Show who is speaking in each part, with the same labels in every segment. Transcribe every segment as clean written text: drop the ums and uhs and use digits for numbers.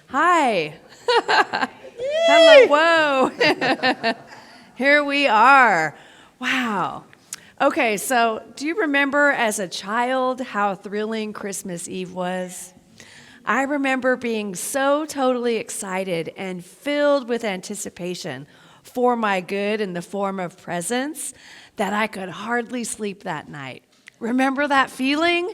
Speaker 1: Hi. Hello. Whoa. Here we are. Wow. Okay, so do you remember as a child how thrilling Christmas Eve was? I remember being so totally excited and filled with anticipation for my good in the form of presents that I could hardly sleep that night. Remember that feeling?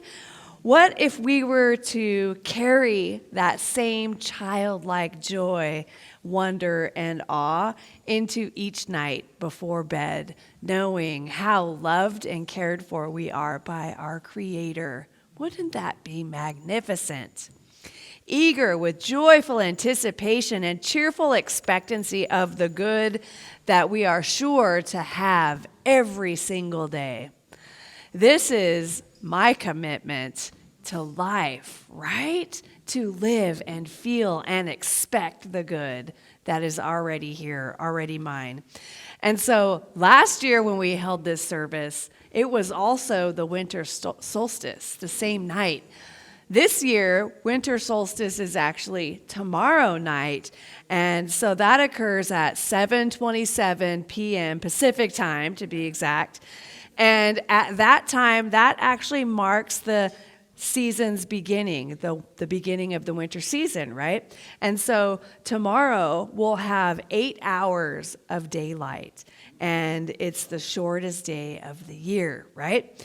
Speaker 1: What if we were to carry that same childlike joy, wonder, and awe into each night before bed, knowing how loved and cared for we are by our Creator? Wouldn't that be magnificent? Eager with joyful anticipation and cheerful expectancy of the good that we are sure to have every single day. This is my commitment to life, right? To live and feel and expect the good that is already here, already mine. And so last year when we held this service, it was also the winter solstice, the same night. This year, winter solstice is actually tomorrow night, and so that occurs at 7:27 p.m. Pacific time, to be exact. And at that time, that actually marks the season's beginning, the beginning of the winter season, right? And so tomorrow we'll have 8 hours of daylight, and it's the shortest day of the year, right?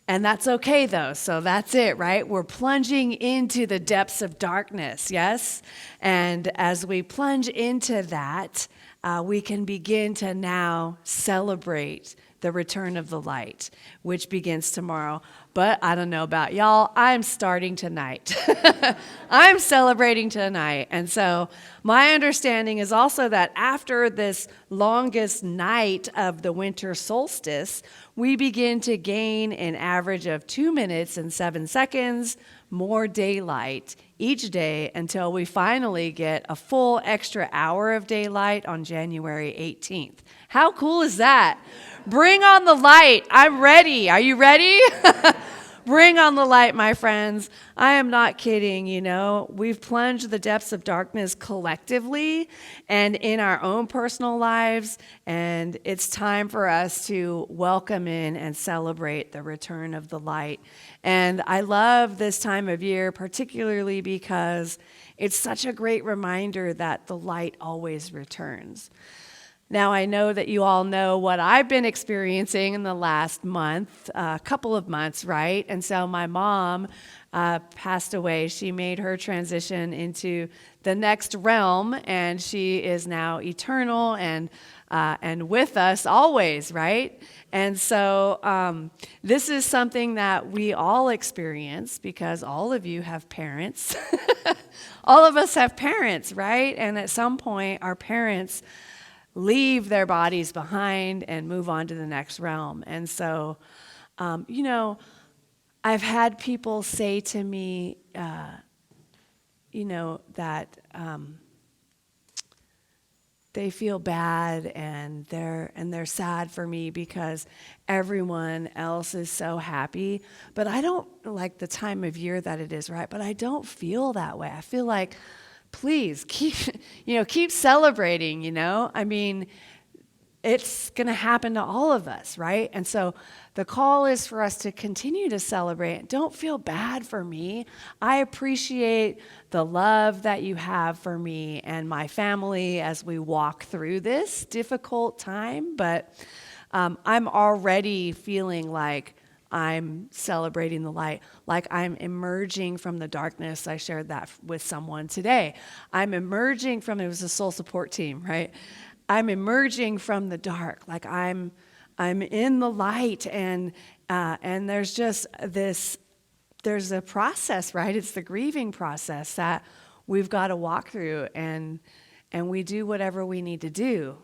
Speaker 1: And that's okay, though. So that's it, right? We're plunging into the depths of darkness, yes? And as we plunge into that, we can begin to now celebrate the return of the light, which begins tomorrow. But I don't know about y'all, I'm starting tonight. I'm celebrating tonight. And so my understanding is also that after this longest night of the winter solstice, we begin to gain an average of 2 minutes and 7 seconds more daylight each day until we finally get a full extra hour of daylight on January 18th. How cool is that? Bring on the light. I'm ready. Are you ready? Bring on the light, my friends. I am not kidding, you know. We've plunged the depths of darkness collectively and in our own personal lives, and it's time for us to welcome in and celebrate the return of the light. And I love this time of year, particularly because it's such a great reminder that the light always returns. Now, I know that you all know what I've been experiencing in the last month, a couple of months, right? And so my mom passed away. She made her transition into the next realm, and she is now eternal and with us always, right? And so this is something that we all experience because all of you have parents. All of us have parents, right? And at some point, our parents leave their bodies behind and move on to the next realm. And so, you know, I've had people say to me, you know, that they feel bad and they're sad for me because everyone else is so happy. But I don't like the time of year that it is, right? But I don't feel that way. I feel like, please keep celebrating, you know? I mean, it's going to happen to all of us, right? And so the call is for us to continue to celebrate. Don't feel bad for me. I appreciate the love that you have for me and my family as we walk through this difficult time, but I'm already feeling like I'm celebrating the light, like I'm emerging from the darkness. I shared that with someone today. I'm emerging from, it was a soul support team, right? I'm emerging from the dark, like I'm in the light, and there's just there's a process, right? It's the grieving process that we've got to walk through, and we do whatever we need to do.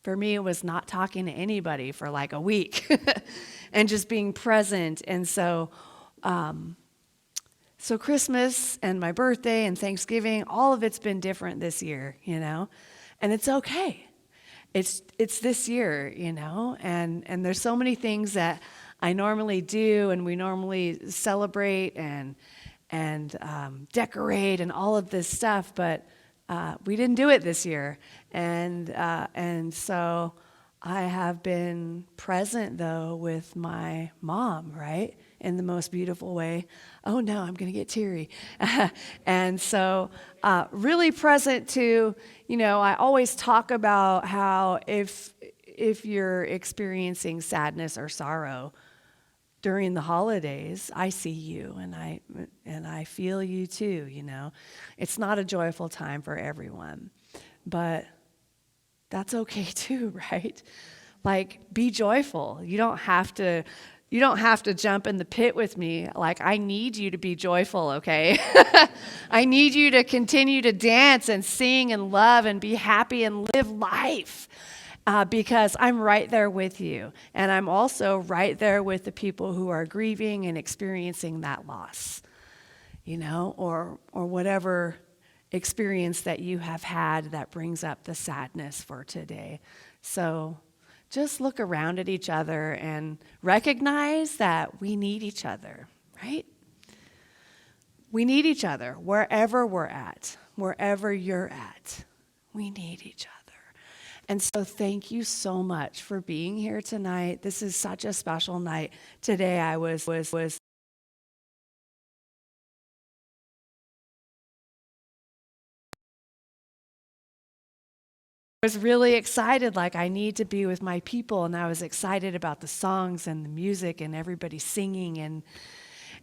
Speaker 1: For me, it was not talking to anybody for like a week and just being present. And so Christmas and my birthday and Thanksgiving, all of it's been different this year, you know, and it's okay. It's this year, you know, and there's so many things that I normally do and we normally celebrate, and decorate and all of this stuff, but we didn't do it this year. And so I have been present, though, with my mom, right, in the most beautiful way. Oh, no, I'm going to get teary. And so really present to, I always talk about how if you're experiencing sadness or sorrow during the holidays, I see you and I feel you too, It's not a joyful time for everyone, but that's okay too, right? Like, be joyful. You don't have to jump in the pit with me. Like, I need you to be joyful, okay? I need you to continue to dance and sing and love and be happy and live life. Because I'm right there with you. And I'm also right there with the people who are grieving and experiencing that loss, or whatever experience that you have had that brings up the sadness for today. So just look around at each other and recognize that we need each other, right? We need each other wherever we're at, wherever you're at. We need each other. And so thank you so much for being here tonight. This is such a special night. Today I was really excited, like I need to be with my people, and I was excited about the songs and the music and everybody singing, and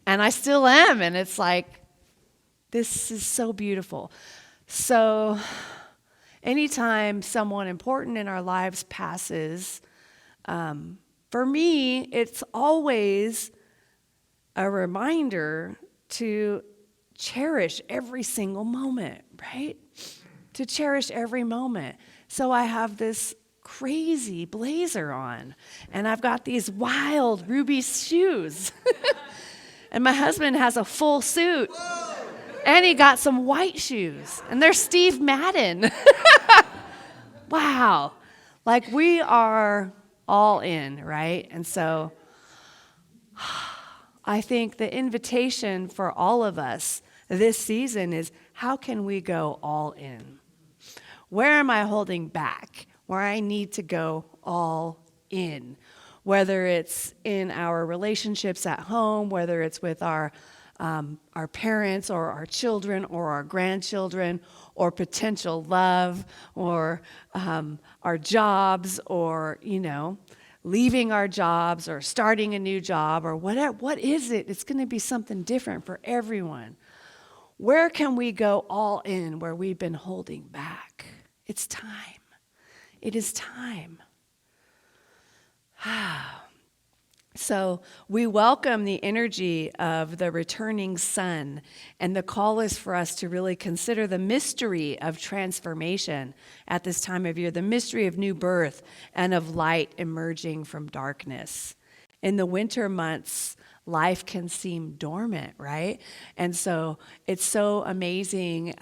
Speaker 1: I still am, and it's like, this is so beautiful. So anytime someone important in our lives passes, for me, it's always a reminder to cherish every single moment, right? To cherish every moment. So I have this crazy blazer on, and I've got these wild ruby shoes. And my husband has a full suit. And he got some white shoes, and they're Steve Madden. Wow. Like, we are all in, right? And so I think the invitation for all of us this season is, how can we go all in? Where am I holding back? Where I need to go all in? Whether it's in our relationships at home, whether it's with our parents or our children or our grandchildren or potential love or our jobs or, leaving our jobs or starting a new job or whatever. What is it? It's going to be something different for everyone. Where can we go all in where we've been holding back? It's time. It is time. So we welcome the energy of the returning sun, and the call is for us to really consider the mystery of transformation at this time of year, the mystery of new birth and of light emerging from darkness. In the winter months, life can seem dormant, right? And so it's so amazing.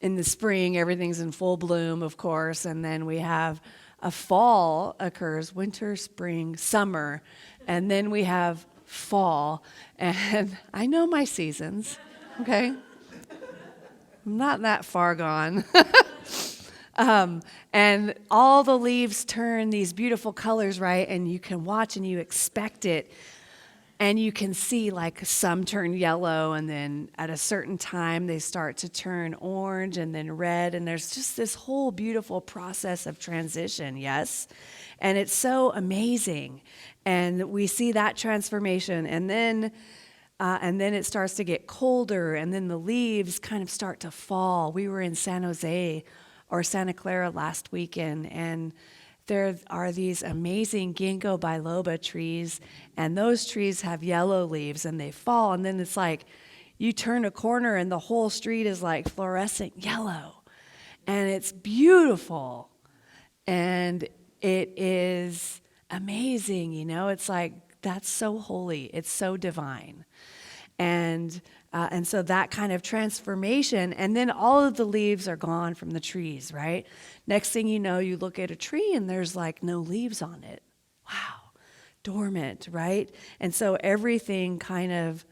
Speaker 1: In the spring, everything's in full bloom, of course, and then we have a fall occurs, winter, spring, summer, and then we have fall. And I know my seasons, okay? I'm not that far gone. And all the leaves turn these beautiful colors, right? And you can watch and you expect it. And you can see, like, some turn yellow, and then at a certain time they start to turn orange and then red, and there's just this whole beautiful process of transition, yes? And it's so amazing. And we see that transformation, and then it starts to get colder, and then the leaves kind of start to fall. We were in San Jose or Santa Clara last weekend, and there are these amazing ginkgo biloba trees, and those trees have yellow leaves, and they fall, and then it's like you turn a corner and the whole street is like fluorescent yellow, and it's beautiful, and it is amazing, It's like, that's so holy, it's so divine, and so that kind of transformation, and then all of the leaves are gone from the trees, right? Next thing you know, you look at a tree and there's like no leaves on it. Wow, dormant, right? And so everything kind of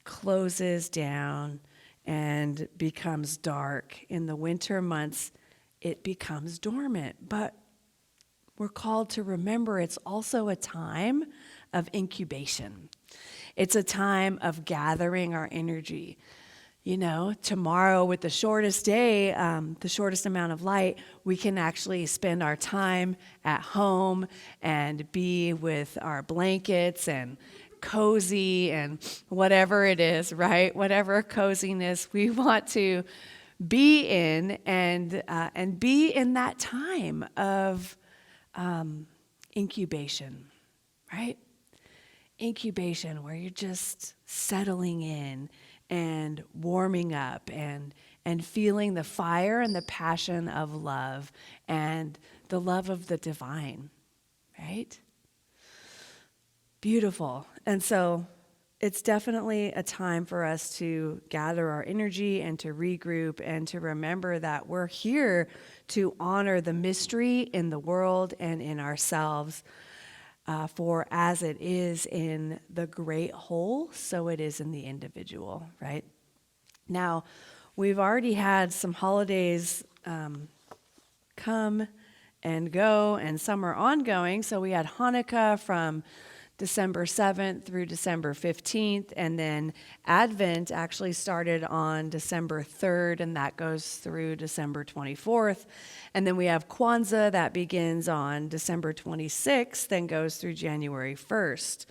Speaker 1: closes down and becomes dark. In the winter months, it becomes dormant. But we're called to remember it's also a time of incubation. It's a time of gathering our energy. You know, tomorrow with the shortest day, the shortest amount of light, we can actually spend our time at home and be with our blankets and cozy and whatever it is, right? Whatever coziness we want to be in and be in that time of incubation, right? Incubation, where you're just settling in and warming up and feeling the fire and the passion of love and the love of the divine, right? Beautiful. And so it's definitely a time for us to gather our energy and to regroup and to remember that we're here to honor the mystery in the world and in ourselves. For as it is in the great whole, so it is in the individual, right? Now, we've already had some holidays come and go, and some are ongoing. So we had Hanukkah from December 7th through December 15th, and then Advent actually started on December 3rd, and that goes through December 24th. And then we have Kwanzaa that begins on December 26th and goes through January 1st.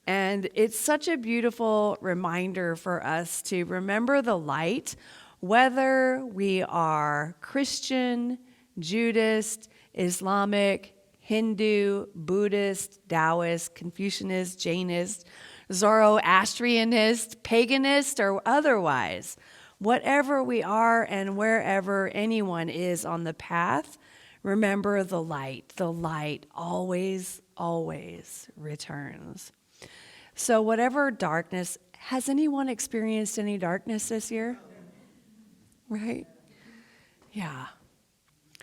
Speaker 1: And it's such a beautiful reminder for us to remember the light, whether we are Christian, Judaist, Islamic, Hindu, Buddhist, Taoist, Confucianist, Jainist, Zoroastrianist, paganist, or otherwise. Whatever we are and wherever anyone is on the path, remember the light. The light always, always returns. So whatever darkness, has anyone experienced any darkness this year? Right? Yeah.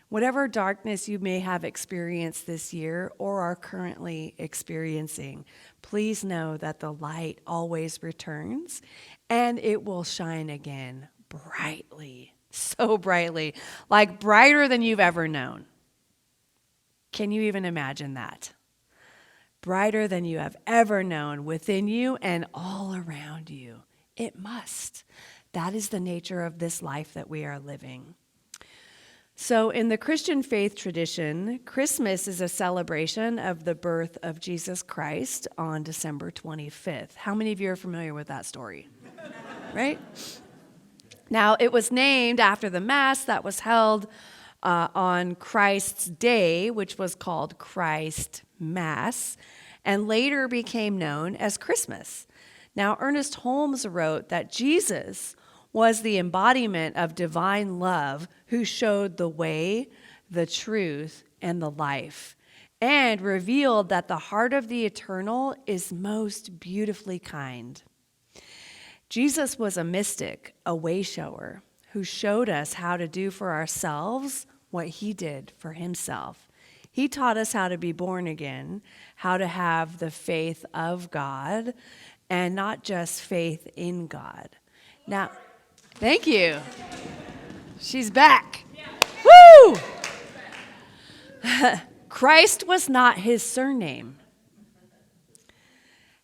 Speaker 1: Whatever darkness you may have experienced this year or are currently experiencing, please know that the light always returns and it will shine again brightly, so brightly, like brighter than you've ever known. Can you even imagine that? Brighter than you have ever known within you and all around you. It must. That is the nature of this life that we are living. So in the Christian faith tradition, Christmas is a celebration of the birth of Jesus Christ on December 25th. How many of you are familiar with that story? Right? Now, it was named after the Mass that was held on Christ's Day, which was called Christ Mass, and later became known as Christmas. Now, Ernest Holmes wrote that Jesus was the embodiment of divine love who showed the way, the truth, and the life, and revealed that the heart of the eternal is most beautifully kind. Jesus was a mystic, a way-shower, who showed us how to do for ourselves what he did for himself. He taught us how to be born again, how to have the faith of God, and not just faith in God. Now, thank you. She's back. Woo! Christ was not his surname.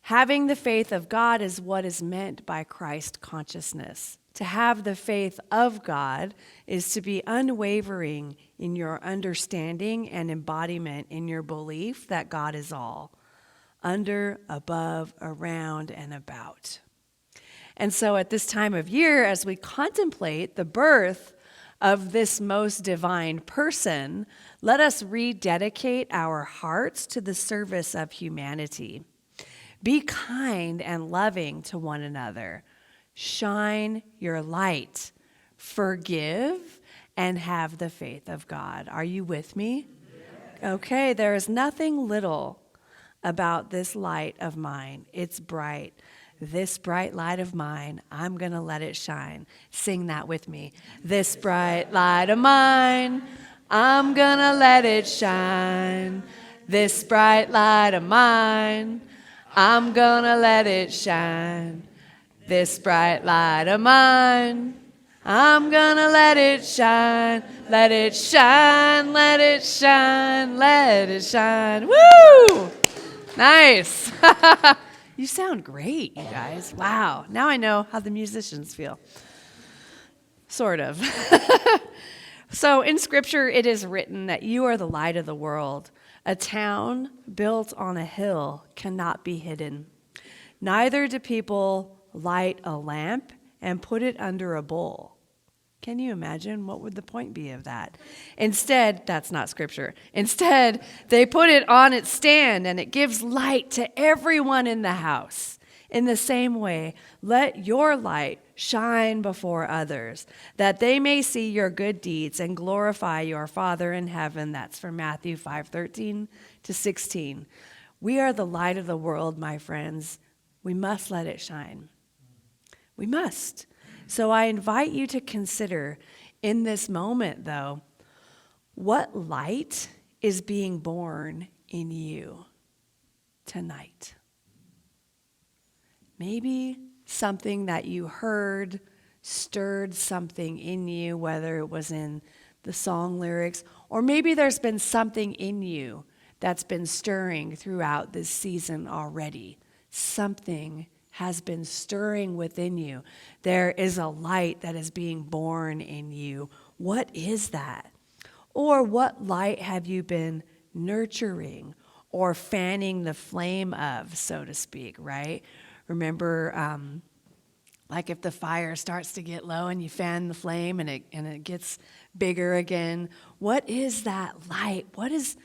Speaker 1: Having the faith of God is what is meant by Christ consciousness. To have the faith of God is to be unwavering in your understanding and embodiment in your belief that God is all, under, above, around, and about. And so at this time of year, as we contemplate the birth of this most divine person, let us rededicate our hearts to the service of humanity. Be kind and loving to one another. Shine your light. Forgive and have the faith of God. Are you with me? Okay, there is nothing little about this light of mine. It's bright. This bright light of mine, I'm going to let it shine. Sing that with me. This bright light of mine, I'm going to let it shine. This bright light of mine, I'm going to let it shine. This bright light of mine, I'm gonna let it shine, let it shine, let it shine, let it shine. Woo! Nice. You sound great, you guys. Wow. Now I know how the musicians feel. Sort of. So in Scripture, it is written that you are the light of the world. A town built on a hill cannot be hidden. Neither do people light a lamp and put it under a bowl. Can you imagine? What would the point be of that? Instead, that's not Scripture. Instead, they put it on its stand and it gives light to everyone in the house. In the same way, let your light shine before others, that they may see your good deeds and glorify your Father in heaven. That's from Matthew 5:13 to 16. We are the light of the world, my friends. We must let it shine. We must. So I invite you to consider in this moment, though, what light is being born in you tonight? Maybe something that you heard stirred something in you, whether it was in the song lyrics, or maybe there's been something in you that's been stirring throughout this season already. Something has been stirring within you. There is a light that is being born in you. What is that? Or what light have you been nurturing or fanning the flame of, so to speak, right? Remember, like if the fire starts to get low and you fan the flame and it gets bigger again, what is that light? What is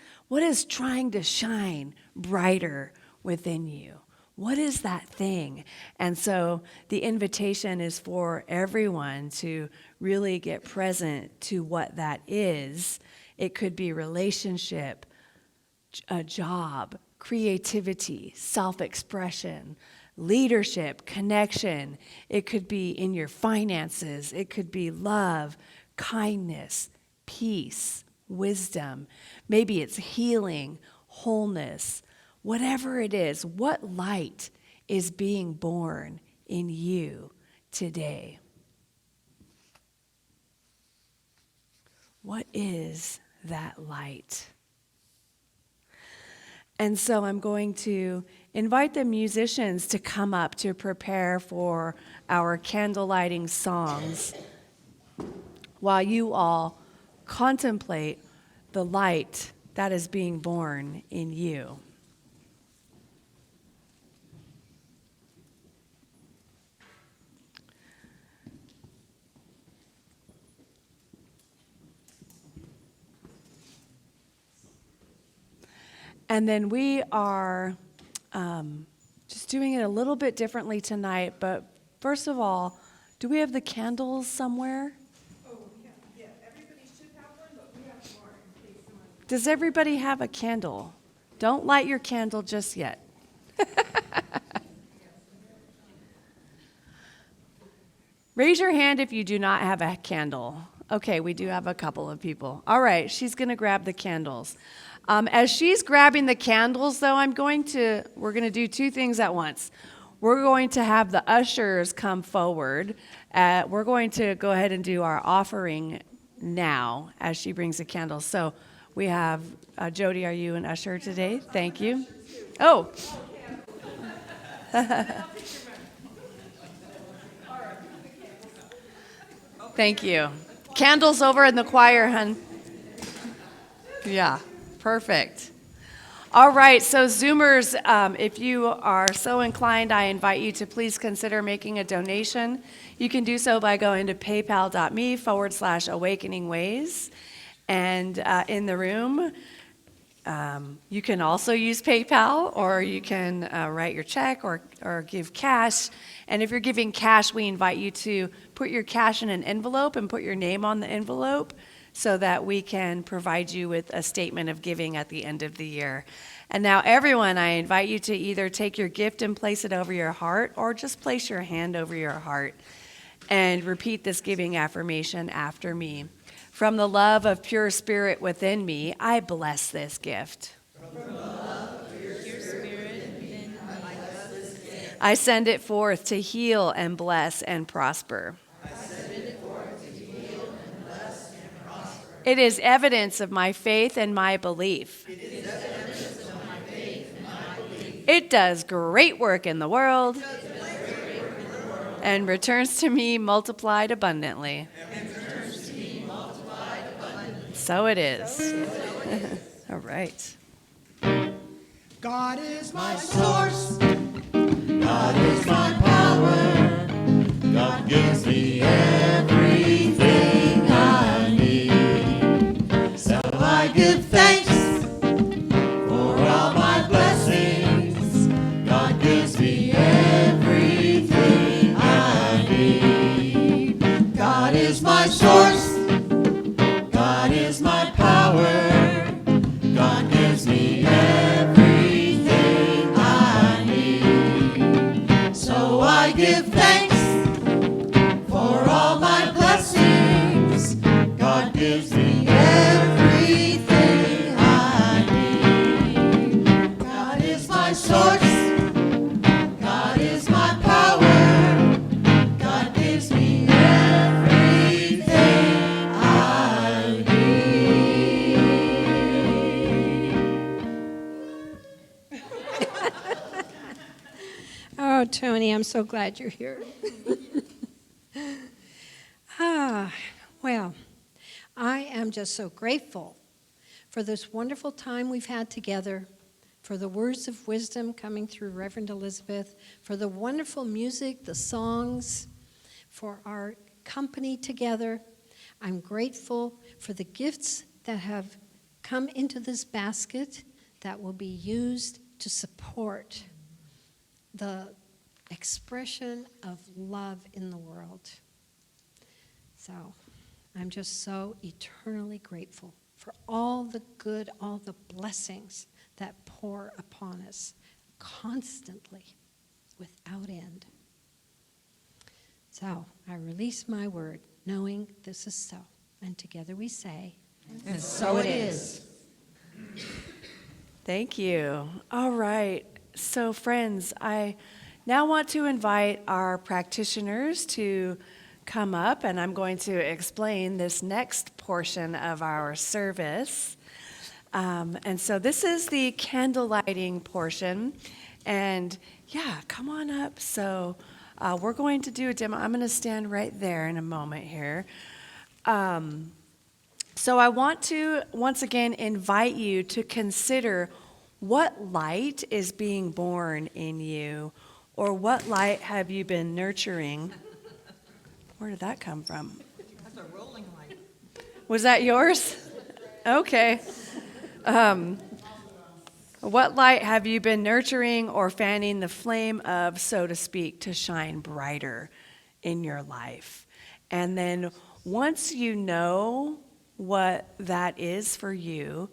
Speaker 1: trying to shine brighter within you? What is that thing? And so the invitation is for everyone to really get present to what that is. It could be relationship, a job, creativity, self-expression, leadership, connection. It could be in your finances. It could be love, kindness, peace, wisdom. Maybe it's healing, wholeness. Whatever it is, what light is being born in you today? What is that light? And so I'm going to invite the musicians to come up to prepare for our candle lighting songs while you all contemplate the light that is being born in you. And then we are just doing it a little bit differently tonight. But first of all, do we have the candles somewhere?
Speaker 2: Oh, yeah. Everybody should have one, but we have more in case someone...
Speaker 1: Does everybody have a candle? Don't light your candle just yet. Raise your hand if you do not have a candle. Okay, we do have a couple of people. All right, she's going to grab the candles. As she's grabbing the candles, though, we're going to do two things at once. We're going to have the ushers come forward. We're going to go ahead and do our offering now as she brings the candles. So we have, Jody, are you an usher today? Thank you. Oh. Thank you. Candles over in the choir, hun. Yeah. Perfect. All right, so Zoomers, if you are so inclined, I invite you to please consider making a donation. You can do so by going to paypal.me/awakeningways. And in the room, you can also use PayPal, or you can write your check or give cash. And if you're giving cash, we invite you to put your cash in an envelope and put your name on the envelope, so that we can provide you with a statement of giving at the end of the year. And now everyone, I invite you to either take your gift and place it over your heart, or just place your hand over your heart and repeat this giving affirmation after me. From the love of pure spirit within me, I bless this gift.
Speaker 3: From the love of pure spirit within me, I bless this gift.
Speaker 1: I send it forth to heal and bless and prosper. It is evidence of my faith and my belief. It does great work in the world and returns to me multiplied abundantly. So it is. All right.
Speaker 3: God is my source. God is my power. God gives me everything I need. So I give thanks for all my blessings. God gives me everything I need. God is my source. God is my power. God gives me everything I need. So I give thanks for all my blessings. God gives me everything I need. God is my source. God is my power. God gives me everything I need.
Speaker 4: Oh, Tony, I'm so glad you're here. Well, I am just so grateful for this wonderful time we've had together, for the words of wisdom coming through Reverend Elizabeth, for the wonderful music, the songs, for our company together. I'm grateful for the gifts that have come into this basket that will be used to support the expression of love in the world. So I'm just so eternally grateful for all the good, all the blessings that pour upon us constantly without end. So I release my word, knowing this is so. And together we say,
Speaker 3: And so it is.
Speaker 1: Thank you. All right. So, friends, I now want to invite our practitioners to come up, and I'm going to explain this next portion of our service. And so this is the candle lighting portion. And yeah, come on up. So we're going to do a demo. I'm going to stand right there in a moment here. So I want to once again invite you to consider what light is being born in you, or what light have you been nurturing? Where did that come from?
Speaker 2: That's a rolling light.
Speaker 1: Was that yours? Okay. What light have you been nurturing or fanning the flame of, so to speak, to shine brighter in your life? And then once you know what that is for you,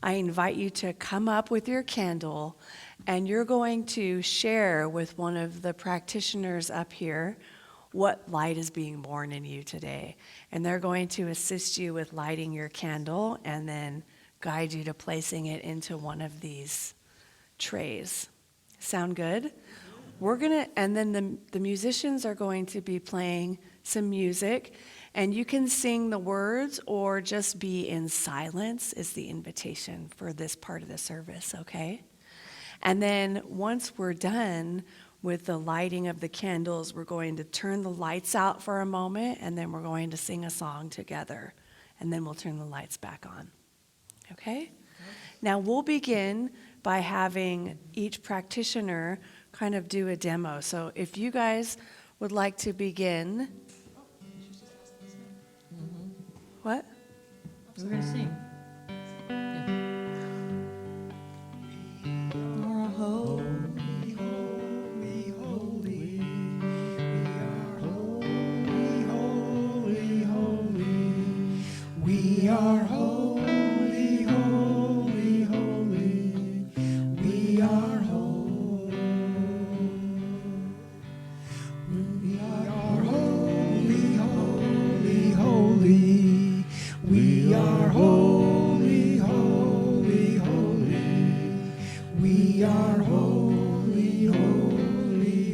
Speaker 1: I invite you to come up with your candle, and you're going to share with one of the practitioners up here what light is being born in you today. And they're going to assist you with lighting your candle and then guide you to placing it into one of these trays. Sound good? And then the musicians are going to be playing some music, and you can sing the words or just be in silence is the invitation for this part of the service, okay? And then once we're done with the lighting of the candles, we're going to turn the lights out for a moment, and then we're going to sing a song together, and then we'll turn the lights back on, okay? Now we'll begin by having each practitioner kind of do a demo. So if you guys would like to begin. What?
Speaker 5: We're going to sing.
Speaker 3: Holy, holy, holy. We are holy, holy, holy. We are holy, holy, holy. We are holy. We are holy, holy, holy. We are holy, holy, holy. We are holy, holy,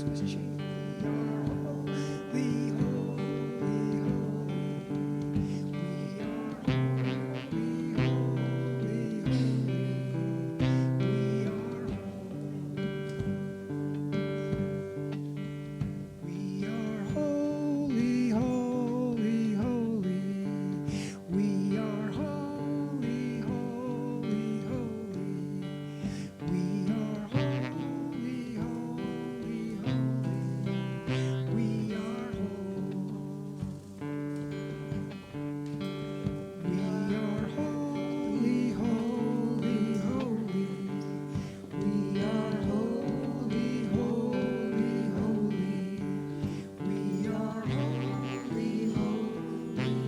Speaker 3: Christmas tree. We are holy, holy, holy. We are holy, holy, holy. We are We are holy, holy, holy. We are holy, holy, holy. We are holy, holy,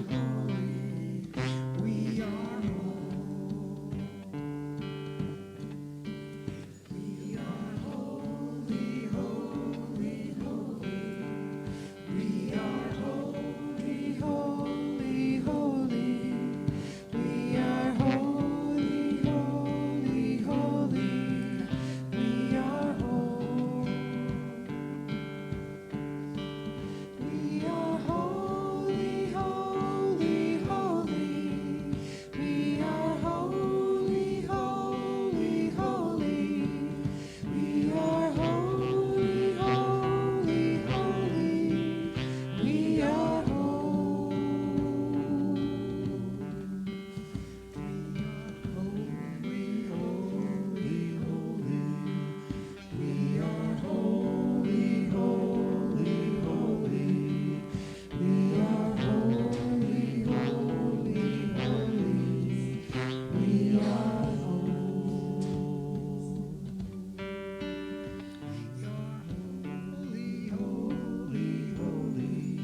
Speaker 3: holy. We are We are holy, holy, holy. We are holy, holy, holy. We are holy, holy, holy. We are We are holy, holy, holy. We are holy, holy, holy. We are holy, holy, holy. We are We are holy, holy, holy. We are holy, holy, holy. We are holy, holy, holy. We are holy, holy, holy. We are holy, holy, holy. We are holy, holy, holy.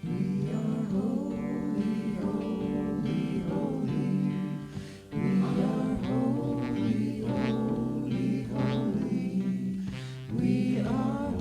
Speaker 3: We are holy, holy, holy. We are holy, holy, holy. We are holy, holy, holy. We are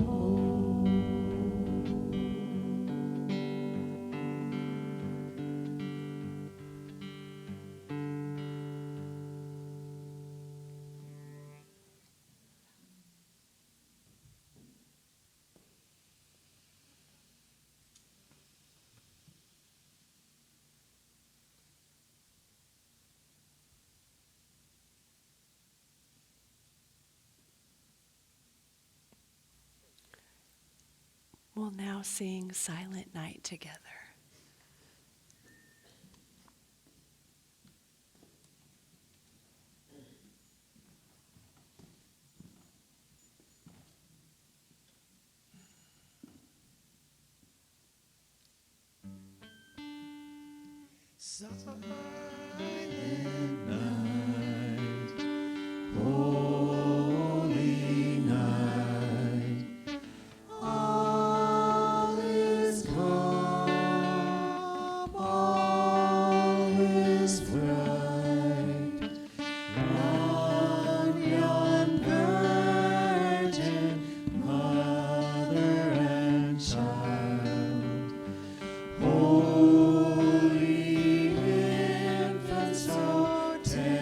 Speaker 1: We'll now sing Silent Night together.
Speaker 3: Silent night, holy night, all is calm, all is bright. Round yon virgin, mother and child, holy infant, so tender.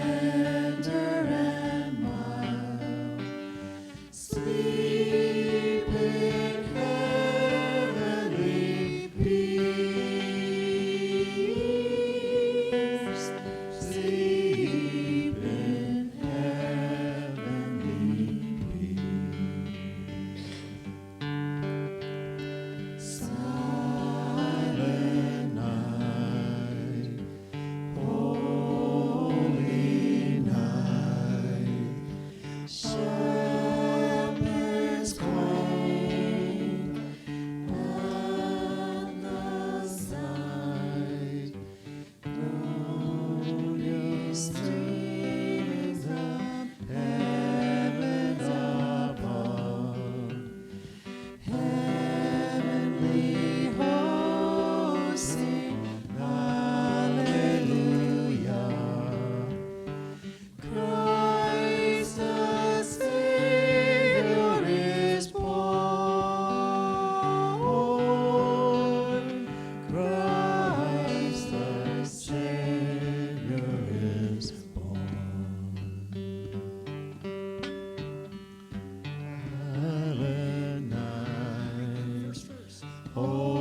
Speaker 3: Holy